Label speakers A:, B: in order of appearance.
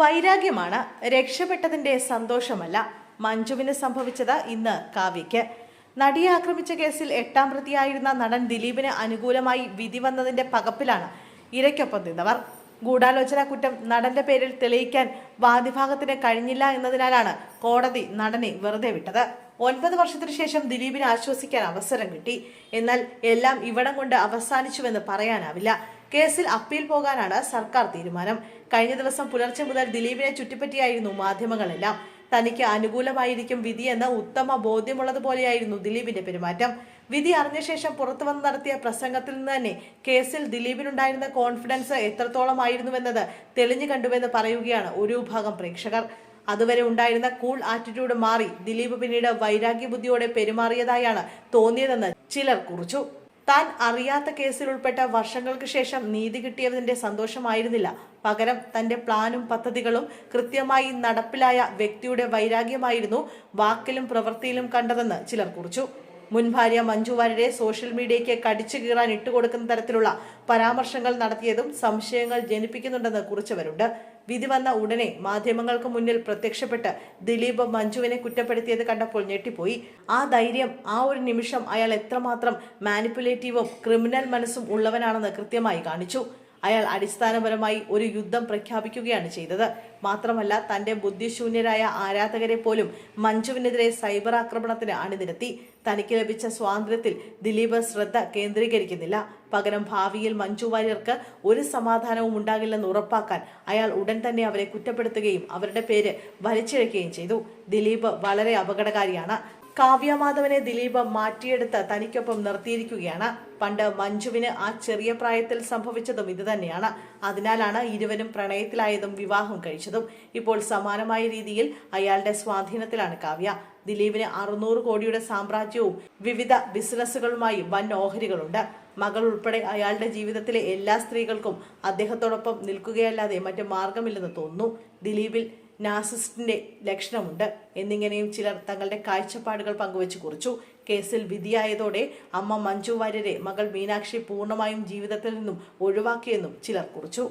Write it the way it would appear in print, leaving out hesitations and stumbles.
A: വൈരാഗ്യമാണ്, രക്ഷപ്പെട്ടതിന്റെ സന്തോഷമല്ല. മഞ്ജുവിന് സംഭവിച്ചത് ഇന്ന് കാവ്യയ്ക്ക്. നടിയെ ആക്രമിച്ച കേസിൽ 8ാം പ്രതിയായിരുന്ന നടൻ ദിലീപിന് അനുകൂലമായി വിധി വന്നതിന്റെ പകപ്പിലാണ് ഇരയ്ക്കൊപ്പം നിന്നവർ. ഗൂഢാലോചന കുറ്റം നടന്റെ പേരിൽ തെളിയിക്കാൻ വാദിഭാഗത്തിന് കഴിഞ്ഞില്ല എന്നതിനാലാണ് കോടതി നടനെ വെറുതെ വിട്ടത്. 9 വർഷത്തിനു ശേഷം ദിലീപിന് ആശ്വസിക്കാൻ അവസരം കിട്ടി. എന്നാൽ എല്ലാം ഇവിടം കൊണ്ട് അവസാനിച്ചുവെന്ന് പറയാനാവില്ല. കേസിൽ അപ്പീൽ പോകാനാണ് സർക്കാർ തീരുമാനം. കഴിഞ്ഞ ദിവസം പുലർച്ചെ മുതൽ ദിലീപിനെ ചുറ്റിപ്പറ്റിയായിരുന്നു മാധ്യമങ്ങളെല്ലാം. തനിക്ക് അനുകൂലമായിരിക്കും വിധിയെന്ന് ഉത്തമ ബോധ്യമുള്ളതുപോലെയായിരുന്നു ദിലീപിന്റെ പെരുമാറ്റം. വിധി അറിഞ്ഞ ശേഷം പുറത്തുവന്ന് നടത്തിയ പ്രസംഗത്തിൽ നിന്ന് തന്നെ കേസിൽ ദിലീപിനുണ്ടായിരുന്ന കോൺഫിഡൻസ് എത്രത്തോളമായിരുന്നുവെന്നത് തെളിഞ്ഞു കണ്ടുവെന്ന് പറയുകയാണ് ഒരു വിഭാഗം പ്രേക്ഷകർ. അതുവരെ ഉണ്ടായിരുന്ന കൂൾ ആറ്റിറ്റ്യൂഡ് മാറി ദിലീപ് പിന്നീട് വൈരാഗ്യ ബുദ്ധിയോടെ പെരുമാറിയതായാണ് തോന്നിയതെന്ന് ചിലർ കുറിച്ചു. താൻ അറിയാത്ത കേസിൽ ഉൾപ്പെട്ട വർഷങ്ങൾക്ക് ശേഷം നീതി കിട്ടിയതിന്റെ സന്തോഷമായിരുന്നില്ല, പകരം തന്റെ പ്ലാനും പദ്ധതികളും കൃത്യമായി നടപ്പിലായ വ്യക്തിയുടെ വൈരാഗ്യമായിരുന്നു വാക്കിലും പ്രവൃത്തിയിലും കണ്ടതെന്ന് ചിലർ കുറിച്ചു. മുൻ ഭാര്യ മഞ്ജു വാര്യരെ സോഷ്യൽ മീഡിയയ്ക്ക് കടിച്ചു കീറാൻ ഇട്ടുകൊടുക്കുന്ന തരത്തിലുള്ള പരാമർശങ്ങൾ നടത്തിയതും സംശയങ്ങൾ ജനിപ്പിക്കുന്നുണ്ടെന്ന് കുറിച്ചവരുണ്ട്. വിധി വന്ന ഉടനെ മാധ്യമങ്ങൾക്ക് മുന്നിൽ പ്രത്യക്ഷപ്പെട്ട് ദിലീപ് മഞ്ജുവിനെ കുറ്റപ്പെടുത്തിയത് കണ്ടപ്പോൾ ഞെട്ടിപ്പോയി. ആ ധൈര്യം, ആ ഒരു നിമിഷം അയാൾ എത്രമാത്രം മാനിപ്പുലേറ്റീവും ക്രിമിനൽ മനസ്സും ഉള്ളവനാണെന്ന് കൃത്യമായി കാണിച്ചു. അയാൾ അടിസ്ഥാനപരമായി ഒരു യുദ്ധം പ്രഖ്യാപിക്കുകയാണ് ചെയ്തത്. മാത്രമല്ല, തന്റെ ബുദ്ധിശൂന്യരായ ആരാധകരെ പോലും മഞ്ജുവിനെതിരെ സൈബർ ആക്രമണത്തിന് അണിനിരത്തി. തനിക്ക് ലഭിച്ച സ്വാതന്ത്ര്യത്തിൽ ദിലീപ് ശ്രദ്ധ കേന്ദ്രീകരിക്കുന്നില്ല. പകരം ഭാവിയിൽ മഞ്ജു വാര്യർക്ക് ഒരു സമാധാനവും ഉണ്ടാകില്ലെന്ന് ഉറപ്പാക്കാൻ അയാൾ ഉടൻ തന്നെ അവരെ കുറ്റപ്പെടുത്തുകയും അവരുടെ പേര് വലിച്ചിഴക്കുകയും ചെയ്തു. ദിലീപ് വളരെ അപകടകാരിയാണ്. കാവ്യ മാധവനെ ദിലീപ് മാറ്റിയെടുത്ത് തനിക്കൊപ്പം നിർത്തിയിരിക്കുകയാണ്. പണ്ട് മഞ്ജുവിന് ആ ചെറിയ പ്രായത്തിൽ സംഭവിച്ചതും ഇത് തന്നെയാണ്. അതിനാലാണ് ഇരുവരും പ്രണയത്തിലായതും വിവാഹം കഴിച്ചതും. ഇപ്പോൾ സമാനമായ രീതിയിൽ അയാളുടെ സ്വാധീനത്തിലാണ് കാവ്യ. ദിലീപിന് 600 കോടിയുടെ സാമ്രാജ്യവും വിവിധ ബിസിനസ്സുകളുമായി വൻ ഓഹരികളുണ്ട്. മകൾ ഉൾപ്പെടെ അയാളുടെ ജീവിതത്തിലെ എല്ലാ സ്ത്രീകൾക്കും അദ്ദേഹത്തോടൊപ്പം നിൽക്കുകയല്ലാതെ മറ്റു മാർഗമില്ലെന്ന് തോന്നുന്നു. ദിലീപിൽ നാർസിസ്റ്റിന്റെ ലക്ഷണമുണ്ട് എന്നിങ്ങനെയും ചിലർ തങ്ങളുടെ കാഴ്ചപ്പാടുകൾ പങ്കുവച്ചു കുറിച്ചു. കേസിൽ വിധിയായതോടെ അമ്മ മഞ്ജു വാര്യരെ മകൾ മീനാക്ഷി പൂർണ്ണമായും ജീവിതത്തിൽ നിന്നും ഒഴിവാക്കിയെന്നും ചിലർ കുറിച്ചു.